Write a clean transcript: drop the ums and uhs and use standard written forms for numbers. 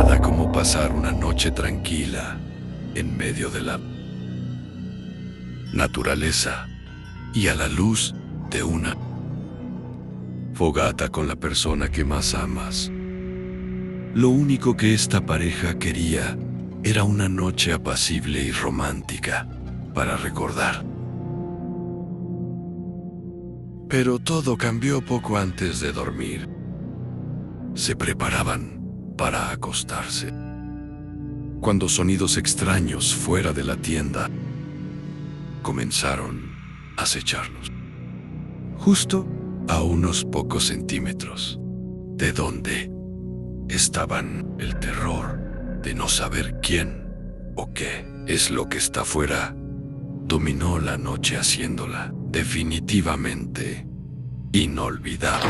Nada como pasar una noche tranquila en medio de la naturaleza y a la luz de una fogata con la persona que más amas. Lo único que esta pareja quería era una noche apacible y romántica para recordar. Pero todo cambió poco antes de dormir. Se preparaban para acostarse, cuando sonidos extraños fuera de la tienda comenzaron a acecharlos. Justo a unos pocos centímetros de donde estaban, el terror de no saber quién o qué es lo que está fuera dominó la noche, haciéndola definitivamente inolvidable.